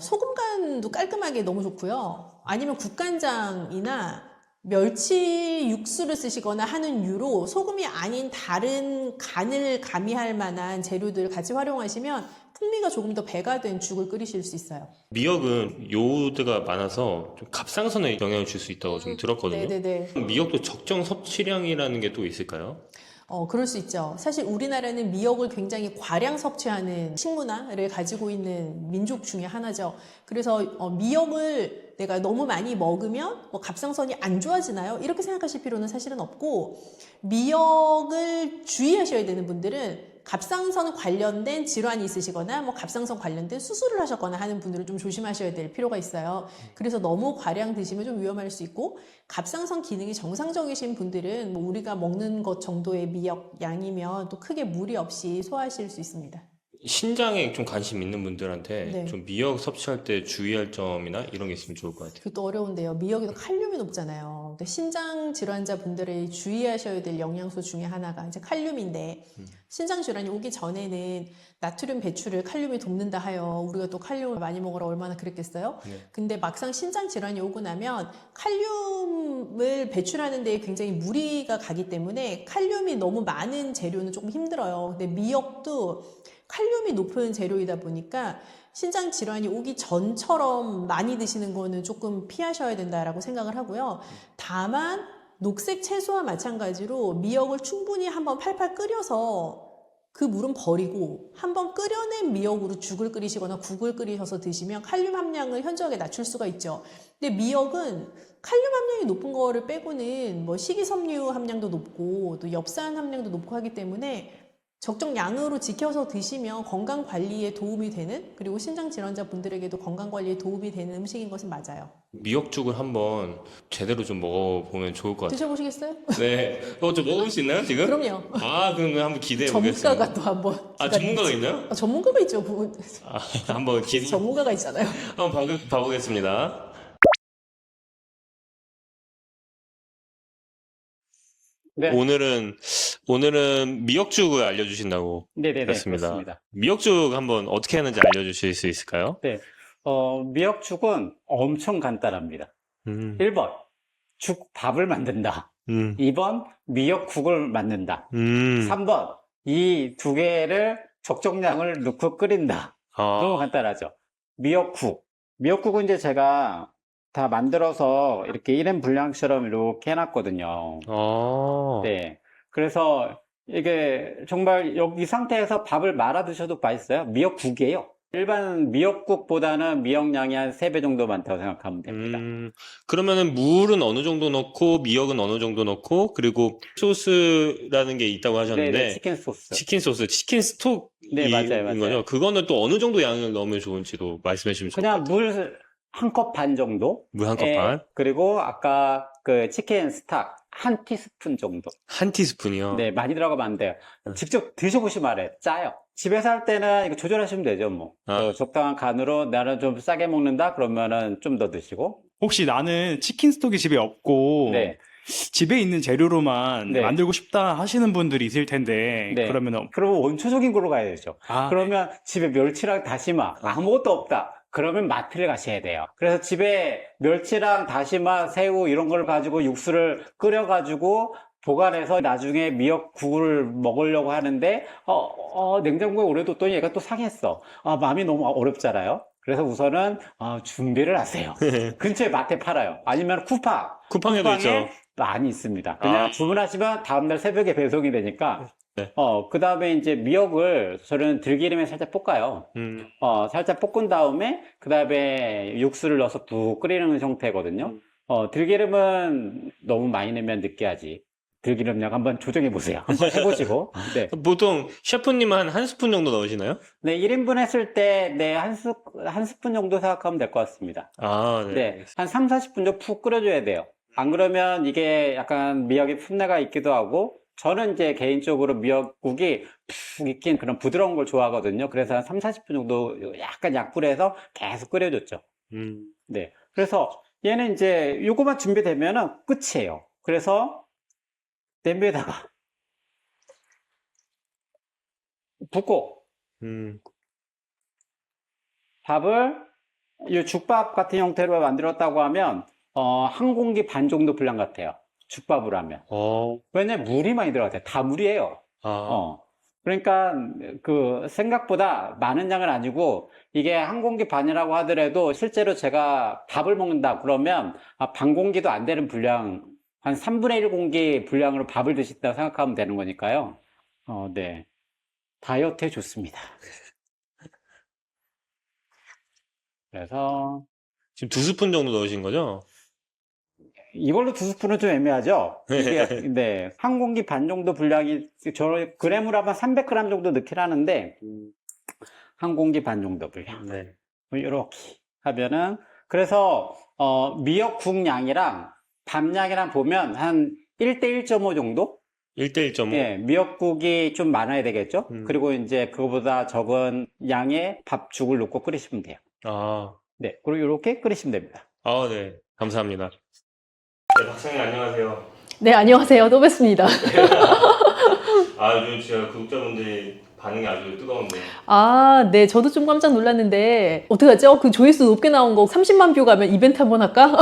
소금 간도 깔끔하게 너무 좋고요. 아니면 국간장이나 멸치 육수를 쓰시거나 하는 유로 소금이 아닌 다른 간을 가미할 만한 재료들 같이 활용하시면 풍미가 조금 더 배가 된 죽을 끓이실 수 있어요. 미역은 요오드가 많아서 좀 갑상선에 영향을 줄 수 있다고 좀 들었거든요. 네네네. 미역도 적정 섭취량이라는 게 또 있을까요? 그럴 수 있죠. 사실 우리나라는 미역을 굉장히 과량 섭취하는 식문화를 가지고 있는 민족 중에 하나죠. 그래서 미역을 내가 너무 많이 먹으면 뭐 갑상선이 안 좋아지나요? 이렇게 생각하실 필요는 사실은 없고, 미역을 주의하셔야 되는 분들은 갑상선 관련된 질환이 있으시거나 뭐 갑상선 관련된 수술을 하셨거나 하는 분들은 좀 조심하셔야 될 필요가 있어요. 그래서 너무 과량 드시면 좀 위험할 수 있고, 갑상선 기능이 정상적이신 분들은 뭐 우리가 먹는 것 정도의 미역 양이면 또 크게 무리 없이 소화하실 수 있습니다. 신장에 좀 관심 있는 분들한테 네. 좀 미역 섭취할 때 주의할 점이나 이런 게 있으면 좋을 것 같아요. 그것도 어려운데요. 미역에도 칼륨이 높잖아요. 근데 신장 질환자 분들이 주의하셔야 될 영양소 중에 하나가 이제 칼륨인데, 신장 질환이 오기 전에는 나트륨 배출을 칼륨이 돕는다 하여 우리가 또 칼륨을 많이 먹으라 얼마나 그랬겠어요? 네. 근데 막상 신장 질환이 오고 나면 칼륨을 배출하는 데 굉장히 무리가 가기 때문에 칼륨이 너무 많은 재료는 조금 힘들어요. 근데 미역도 칼륨이 높은 재료이다 보니까 신장 질환이 오기 전처럼 많이 드시는 거는 조금 피하셔야 된다라고 생각을 하고요. 다만 녹색 채소와 마찬가지로 미역을 충분히 한번 팔팔 끓여서 그 물은 버리고 한번 끓여낸 미역으로 죽을 끓이시거나 국을 끓이셔서 드시면 칼륨 함량을 현저하게 낮출 수가 있죠. 근데 미역은 칼륨 함량이 높은 거를 빼고는 뭐 식이섬유 함량도 높고 또 엽산 함량도 높고 하기 때문에 적정 양으로 지켜서 드시면 건강 관리에 도움이 되는, 그리고 신장 질환자 분들에게도 건강 관리에 도움이 되는 음식인 것은 맞아요. 미역죽을 한번 제대로 좀 먹어보면 좋을 것 같아요. 드셔보시겠어요? 네. 좀 먹을 수 있나요, 지금? 그럼요. 그러면 한번 기대해 보겠습니다. 전문가가 또 한번. 전문가가 있나요? 전문가가 있죠. 그분. 한번 전문가가 있잖아요. 한번 봐보겠습니다. 네. 오늘은 미역죽을 알려주신다고 네네네. 그렇습니다. 그렇습니다. 미역죽 한번 어떻게 하는지 알려주실 수 있을까요? 네. 미역죽은 엄청 간단합니다. 1번, 밥을 만든다. 2번, 미역국을 만든다. 3번, 이 두 개를 적정량을 넣고 끓인다. 너무 간단하죠. 미역국은 이제 제가 다 만들어서 이렇게 1인 분량처럼 이렇게 해놨거든요. 네. 그래서 이게 정말 이 상태에서 밥을 말아 드셔도 맛있어요. 미역국이에요. 일반 미역국보다는 미역량이 한 3배 정도 많다고 생각하면 됩니다. 그러면은 물은 어느 정도 넣고 미역은 어느 정도 넣고, 그리고 소스라는 게 있다고 하셨는데, 네네, 치킨 소스. 치킨 스톡 네, 맞아요. 거죠? 그거는 또 어느 정도 양을 넣으면 좋은지도 말씀해 주시면 좋을 것 그냥 같아요. 물 한 컵 반 정도. 물 한 컵 반? 그리고 아까 그 치킨 스톡 한 티스푼 정도. 한 티스푼이요? 네, 많이 들어가면 안 돼요. 직접 드셔보시면 알아요. 짜요. 집에서 할 때는 이거 조절하시면 되죠, 뭐. 적당한 간으로 나는 좀 싸게 먹는다? 그러면은 좀 더 드시고. 혹시 나는 치킨 스톡이 집에 없고 네. 집에 있는 재료로만 네. 만들고 싶다 하시는 분들이 있을 텐데 네. 그러면 그러면 원초적인 걸로 가야 되죠. 그러면 집에 멸치랑 다시마 아무것도 없다. 그러면 마트를 가셔야 돼요. 그래서 집에 멸치랑 다시마, 새우 이런 걸 가지고 육수를 끓여가지고 보관해서 나중에 미역국을 먹으려고 하는데 냉장고에 오래 뒀더니 얘가 또 상했어. 마음이 너무 어렵잖아요. 그래서 우선은 준비를 하세요. 근처에 마트에 팔아요. 아니면 쿠팡에도 있죠. 많이 있습니다. 그냥 주문하시면 다음날 새벽에 배송이 되니까. 네. 그 다음에 이제 미역을 저는 들기름에 살짝 볶아요. 살짝 볶은 다음에 그 다음에 육수를 넣어서 푹 끓이는 형태거든요. 들기름은 너무 많이 넣으면 느끼하지. 들기름량 한번 조정해 보세요. 한번 해보시고. 네. 보통 셰프님은 한 스푼 정도 넣으시나요? 네, 1인분 했을 때, 네, 한 스푼 정도 생각하면 될 것 같습니다. 아, 네. 네, 한 3, 40분 정도 푹 끓여줘야 돼요. 안 그러면 이게 약간 미역의 풋내가 있기도 하고, 저는 이제 개인적으로 미역국이 푹 익힌 그런 부드러운 걸 좋아하거든요. 그래서 한 3, 40분 정도 약간 약불에 해서 계속 끓여줬죠. 네. 그래서 얘는 이제 요거만 준비되면은 끝이에요. 그래서 냄비에다가 붓고 음, 밥을 이 죽밥 같은 형태로 만들었다고 하면 한 공기 반 정도 분량 같아요. 죽밥으로 하면. 왜냐면 물이 많이 들어가요. 다 물이에요. 그러니까 그 생각보다 많은 양은 아니고 이게 한 공기 반이라고 하더라도 실제로 제가 밥을 먹는다 그러면 반 공기도 안 되는 분량, 한 3분의 1 공기 분량으로 밥을 드신다고 생각하면 되는 거니까요. 네. 다이어트에 좋습니다. 그래서 지금 2스푼 정도 넣으신 거죠? 이걸로 2스푼은 좀 애매하죠? 이게, 네. 한 공기 반 정도 분량이, 그램으로 하면 300g 정도 넣긴 하는데, 한 공기 반 정도 분량. 네. 이렇게 하면은, 그래서, 미역국 양이랑 밥 양이랑 보면 한 1대 1.5 정도? 1대 1.5? 예, 미역국이 좀 많아야 되겠죠? 음. 그리고 이제 그거보다 적은 양의 밥죽을 넣고 끓이시면 돼요. 네. 그리고 이렇게 끓이시면 됩니다. 네. 감사합니다. 네, 박사님 안녕하세요. 네, 안녕하세요. 또 뵙습니다. 요즘 진짜 구독자분들이 반응이 아주 뜨거운데. 아, 네. 저도 좀 깜짝 놀랐는데, 어떡하죠? 그 조회수 높게 나온 거 30만 뷰 가면 이벤트 한번 할까?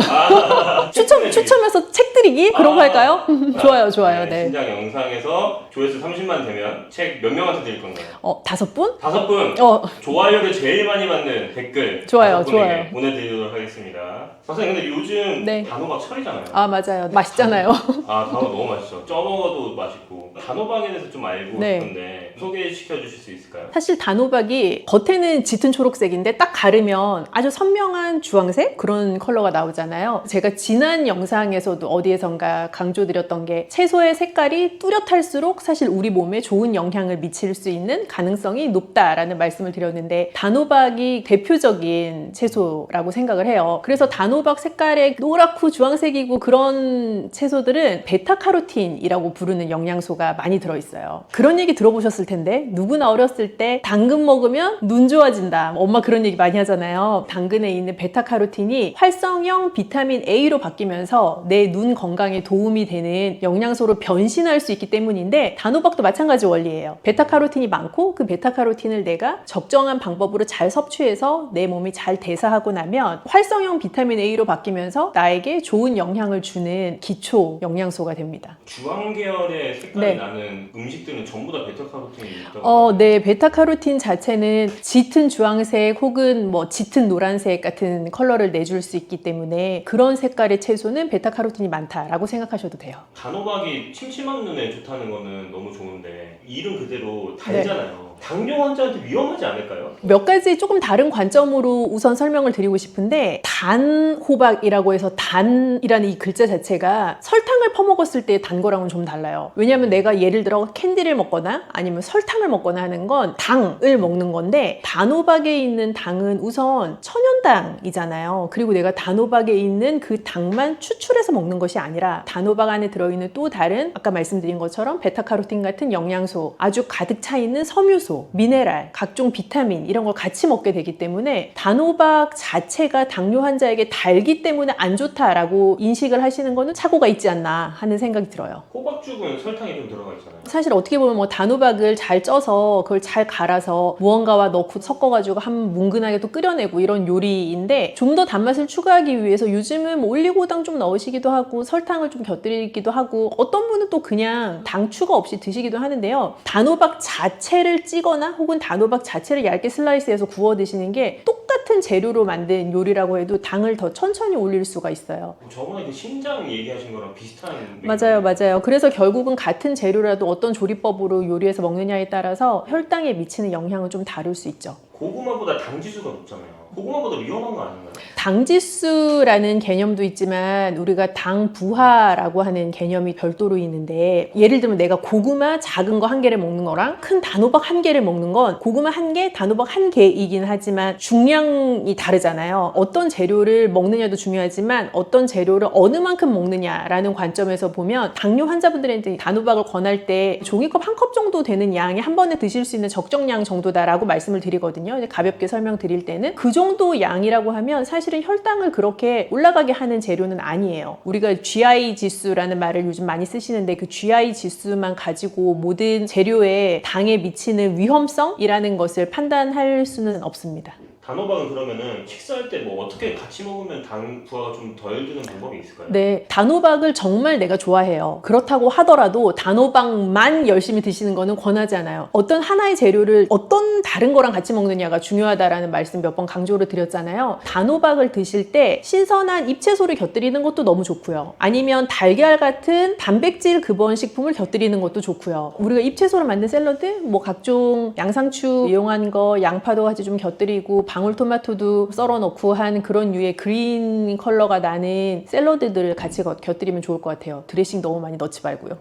추첨해서 책 드리기? 그런 거 할까요? 좋아요, 좋아요. 네. 신작 영상에서 조회수 30만 되면 책 몇 명한테 드릴 건가요? 5분? 5분! 좋아요를 제일 많이 받는 댓글 좋아요, 5분에게 좋아요. 보내드리도록 하겠습니다. 박사님 근데 요즘 네. 단호박 철이잖아요. 아, 맞아요. 맛있잖아요. 단호박 너무 맛있죠. 쪄 먹어도 맛있고. 단호박에 대해서 좀 알고 네. 싶은데 소개시켜 주실 수 있을까요? 사실 단호박이 겉에는 짙은 초록색인데 딱 가르면 아주 선명한 주황색 그런 컬러가 나오잖아요. 제가 지난 영상에서도 어디에선가 강조드렸던 게 채소의 색깔이 뚜렷할수록 사실 우리 몸에 좋은 영향을 미칠 수 있는 가능성이 높다라는 말씀을 드렸는데 단호박이 대표적인 채소라고 생각을 해요. 그래서 단호박 색깔의 노랗고 주황색이고 그런 채소들은 베타카로틴이라고 부르는 영양소가 많이 들어있어요. 그런 얘기 들어보셨을 텐데 누구나 어렸을 때 당근 먹으면 눈 좋아진다. 엄마 그런 얘기 많이 하잖아요. 당근에 있는 베타카로틴이 활성형 비타민 A로 바뀌면서 내 눈 건강에 도움이 되는 영양소로 변신할 수 있기 때문인데 단호박도 마찬가지 원리예요. 베타카로틴이 많고 그 베타카로틴을 내가 적정한 방법으로 잘 섭취해서 내 몸이 잘 대사하고 나면 활성형 비타민 A로 바뀌면서 나에게 좋은 영향을 주는 기초 영양소가 됩니다. 주황 계열의 색깔이 네. 나는 음식들은 전부 다 베타카로틴이 있다고. 네. 베타카로틴 자체는 짙은 주황색 혹은 뭐 짙은 노란색 같은 컬러를 내줄 수 있기 때문에 그런 색깔의 채소는 베타카로틴이 많다라고 생각하셔도 돼요. 단호박이 침침한 눈에 좋다는 거는 너무 좋은데 이름 그대로 네. 달잖아요. 당뇨 환자한테 위험하지 않을까요? 몇 가지 조금 다른 관점으로 우선 설명을 드리고 싶은데 단호박이라고 해서 단이라는 이 글자 자체가 설탕을 퍼먹었을 때 단 거랑은 좀 달라요. 왜냐하면 내가 예를 들어 캔디를 먹거나 아니면 설탕을 먹거나 하는 건 당을 먹는 건데 단호박에 있는 당은 우선 천연당이잖아요. 그리고 내가 단호박에 있는 그 당만 추출해서 먹는 것이 아니라 단호박 안에 들어있는 또 다른 아까 말씀드린 것처럼 베타카로틴 같은 영양소, 아주 가득 차 있는 섬유소, 미네랄, 각종 비타민 이런 걸 같이 먹게 되기 때문에 단호박 자체가 당뇨 환자에게 달기 때문에 안 좋다라고 인식을 하시는 거는 착오가 있지 않나 하는 생각이 들어요. 호박죽은 설탕이 좀 들어가 있잖아요. 사실 어떻게 보면 뭐 단호박을 잘 쪄서 그걸 잘 갈아서 무언가와 넣고 섞어가지고 한 뭉근하게 또 끓여내고 이런 요리인데 좀 더 단맛을 추가하기 위해서 요즘은 뭐 올리고당 좀 넣으시기도 하고 설탕을 좀 곁들이기도 하고 어떤 분은 또 그냥 당 추가 없이 드시기도 하는데요. 단호박 자체를 찌거나 혹은 단호박 자체를 얇게 슬라이스해서 구워 드시는 게 똑같은 재료로 만든 요리라고 해도 당을 더 천천히 올릴 수가 있어요. 저번에 그 신장 얘기하신 거랑 비슷한 맞아요, 맞아요. 그래서 결국은 같은 재료라도 어떤 조리법으로 요리해서 먹느냐에 따라서 혈당에 미치는 영향은 좀 다를 수 있죠. 고구마보다 당 지수가 높잖아요. 고구마보다 위험한 거 아닌가요? 당지수라는 개념도 있지만 우리가 당부하라고 하는 개념이 별도로 있는데, 예를 들면 내가 고구마 작은 거 한 개를 먹는 거랑 큰 단호박 한 개를 먹는 건 고구마 한 개, 단호박 한 개이긴 하지만 중량이 다르잖아요. 어떤 재료를 먹느냐도 중요하지만 어떤 재료를 어느 만큼 먹느냐라는 관점에서 보면 당뇨 환자분들한테 단호박을 권할 때 종이컵 한 컵 정도 되는 양이 한 번에 드실 수 있는 적정량 정도다라고 말씀을 드리거든요. 이제 가볍게 설명드릴 때는 그 정도 양이라고 하면 사실은 혈당을 그렇게 올라가게 하는 재료는 아니에요. 우리가 GI 지수라는 말을 요즘 많이 쓰시는데 그 GI 지수만 가지고 모든 재료에 당에 미치는 위험성이라는 것을 판단할 수는 없습니다. 단호박은 그러면은 식사할 때 뭐 어떻게 같이 먹으면 당 부하가 좀 덜 드는 방법이 있을까요? 네, 단호박을 정말 내가 좋아해요. 그렇다고 하더라도 단호박만 열심히 드시는 거는 권하지 않아요. 어떤 하나의 재료를 어떤 다른 거랑 같이 먹느냐가 중요하다라는 말씀 몇 번 강조를 드렸잖아요. 단호박을 드실 때 신선한 잎채소를 곁들이는 것도 너무 좋고요. 아니면 달걀 같은 단백질 근원 식품을 곁들이는 것도 좋고요. 우리가 잎채소로 만든 샐러드, 뭐 각종 양상추 이용한 거, 양파도 같이 좀 곁들이고 방울토마토도 썰어 넣고 한 그런 류의 그린 컬러가 나는 샐러드들을 같이 곁들이면 좋을 것 같아요. 드레싱 너무 많이 넣지 말고요.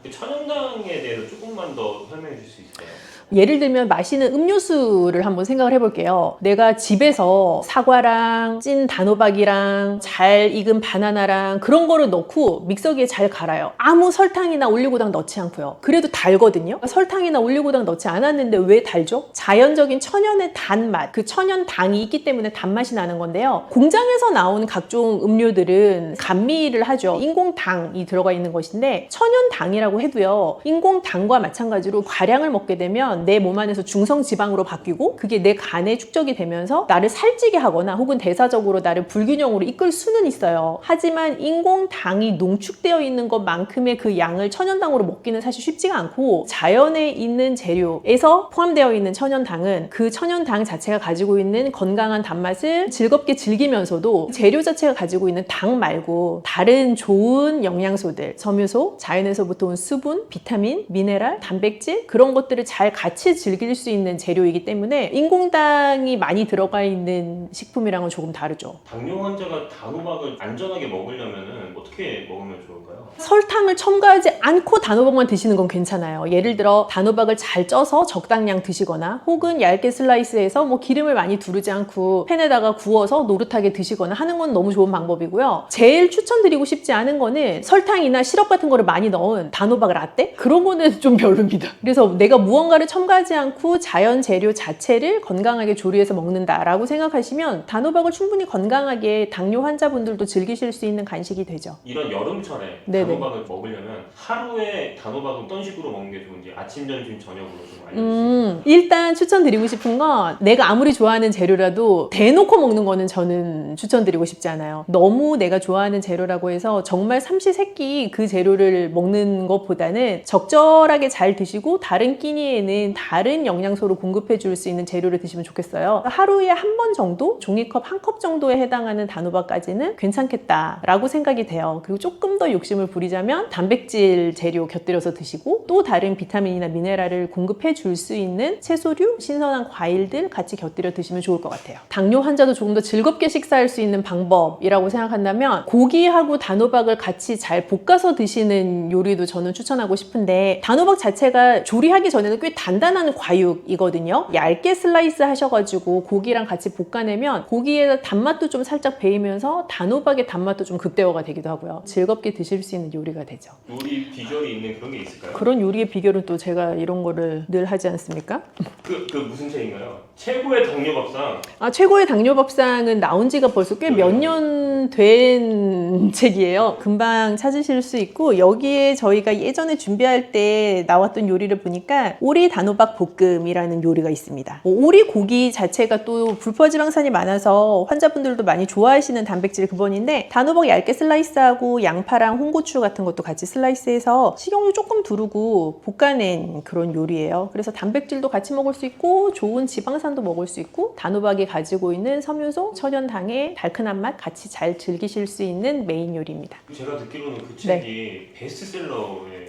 천연당에 대해서 조금만 더 설명해 줄 수 있어요? 예를 들면 마시는 음료수를 한번 생각을 해볼게요. 내가 집에서 사과랑 찐 단호박이랑 잘 익은 바나나랑 그런 거를 넣고 믹서기에 잘 갈아요. 아무 설탕이나 올리고당 넣지 않고요. 그래도 달거든요. 설탕이나 올리고당 넣지 않았는데 왜 달죠? 자연적인 천연의 단맛, 그 천연당이 있기 때문에 단맛이 나는 건데요. 공장에서 나온 각종 음료들은 감미를 하죠. 인공당이 들어가 있는 것인데 천연당이라고 해도요. 인공당과 마찬가지로 과량을 먹게 되면 내 몸 안에서 중성지방으로 바뀌고 그게 내 간에 축적이 되면서 나를 살찌게 하거나 혹은 대사적으로 나를 불균형으로 이끌 수는 있어요. 하지만 인공당이 농축되어 있는 것만큼의 그 양을 천연당으로 먹기는 사실 쉽지가 않고, 자연에 있는 재료에서 포함되어 있는 천연당은 그 천연당 자체가 가지고 있는 건강한 단맛을 즐겁게 즐기면서도 재료 자체가 가지고 있는 당 말고 다른 좋은 영양소들, 섬유소, 자연에서부터 온 수분, 비타민, 미네랄, 단백질 그런 것들을 잘 같이 즐길 수 있는 재료이기 때문에 인공당이 많이 들어가 있는 식품이랑은 조금 다르죠. 당뇨 환자가 단호박을 안전하게 먹으려면은 어떻게 먹으면 좋을까요? 설탕을 첨가하지 않고 단호박만 드시는 건 괜찮아요. 예를 들어 단호박을 잘 쪄서 적당량 드시거나 혹은 얇게 슬라이스해서 뭐 기름을 많이 두르지 않고 팬에다가 구워서 노릇하게 드시거나 하는 건 너무 좋은 방법이고요. 제일 추천드리고 싶지 않은 거는 설탕이나 시럽 같은 거를 많이 넣은 단호박 라떼? 그런 거는 좀 별로입니다. 그래서 내가 무언가를 첨가하지 않고 자연 재료 자체를 건강하게 조리해서 먹는다라고 생각하시면 단호박을 충분히 건강하게 당뇨 환자분들도 즐기실 수 있는 간식이 되죠. 이런 여름철에 네네. 단호박을 먹으려면 하루에 단호박은 어떤 식으로 먹는 게 좋은지 아침, 점심, 저녁으로 좀 알려주세요. 일단 추천드리고 싶은 건 내가 아무리 좋아하는 재료라도 대놓고 먹는 거는 저는 추천드리고 싶지 않아요. 너무 내가 좋아하는 재료라고 해서 정말 삼시세끼 그 재료를 먹는 것보다는 적절하게 잘 드시고 다른 끼니에는 다른 영양소를 공급해 줄 수 있는 재료를 드시면 좋겠어요. 하루에 한 번 정도, 종이컵 한 컵 정도에 해당하는 단호박까지는 괜찮겠다라고 생각이 돼요. 그리고 조금 더 욕심을 부리자면 단백질 재료 곁들여서 드시고 또 다른 비타민이나 미네랄을 공급해 줄 수 있는 채소류, 신선한 과일들 같이 곁들여 드시면 좋을 것 같아요. 당뇨 환자도 조금 더 즐겁게 식사할 수 있는 방법이라고 생각한다면 고기하고 단호박을 같이 잘 볶아서 드시는 요리도 저는 추천하고 싶은데, 단호박 자체가 조리하기 전에는 꽤 단단한 과육이거든요. 얇게 슬라이스 하셔가지고 고기랑 같이 볶아내면 고기의 단맛도 좀 살짝 배이면서 단호박의 단맛도 좀 극대화가 되기도 하고요. 즐겁게 드실 수 있는 요리가 되죠. 요리 비결이 있는 그런 게 있을까요? 그런 요리의 비결은 또 제가 이런 거를 늘 하지 않습니까? 그 무슨 책인가요? 최고의 당뇨 밥상. 최고의 당뇨 밥상은 나온 지가 벌써 꽤 몇 년 된 책이에요. 금방 찾으실 수 있고, 여기에 저희가 예전에 준비할 때 나왔던 요리를 보니까 오리 단호박 볶음이라는 요리가 있습니다. 오리 고기 자체가 또 불포지방산이 많아서 환자분들도 많이 좋아하시는 단백질 근본인데, 단호박 얇게 슬라이스하고 양파랑 홍고추 같은 것도 같이 슬라이스해서 식용유 조금 두르고 볶아낸 그런 요리예요. 그래서 단백질도 같이 먹을 수 있고 좋은 지방산도 먹을 수 있고 단호박이 가지고 있는 섬유소, 천연당의 달큰한 맛 같이 잘 즐기실 수 있는 메인 요리입니다. 제가 듣기로는 그 책이 베스트셀러에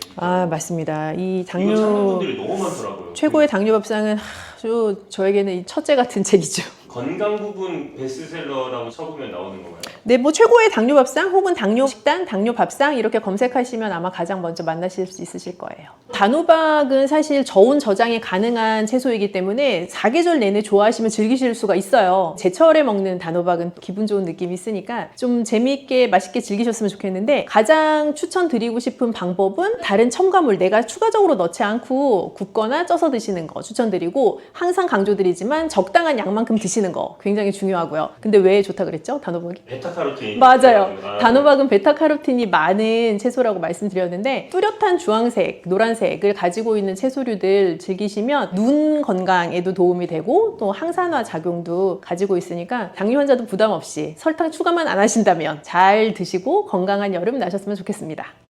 맞습니다. 이 이거 찾는 당뇨 분들이 너무 많더라고요. 최고의 당뇨 밥상은 아주 저에게는 이 첫째 같은 책이죠. 건강 부분 베스트셀러라고 쳐보면 나오는 건가요? 네, 뭐 최고의 당뇨 밥상 혹은 당뇨 식단, 당뇨 밥상 이렇게 검색하시면 아마 가장 먼저 만나실 수 있으실 거예요. 단호박은 사실 저온 저장이 가능한 채소이기 때문에 사계절 내내 좋아하시면 즐기실 수가 있어요. 제철에 먹는 단호박은 기분 좋은 느낌이 있으니까 좀 재미있게 맛있게 즐기셨으면 좋겠는데 가장 추천드리고 싶은 방법은 다른 첨가물 내가 추가적으로 넣지 않고 굽거나 쪄서 드시는 거 추천드리고 항상 강조드리지만 적당한 양만큼 드시는 거 굉장히 중요하고요. 근데 왜 좋다 그랬죠? 단호박이? 베타카로틴. 맞아요. 아, 단호박은 베타카로틴이 많은 채소라고 말씀드렸는데 뚜렷한 주황색, 노란색을 가지고 있는 채소류들 즐기시면 눈 건강에도 도움이 되고 또 항산화 작용도 가지고 있으니까 당뇨 환자도 부담 없이 설탕 추가만 안 하신다면 잘 드시고 건강한 여름 나셨으면 좋겠습니다.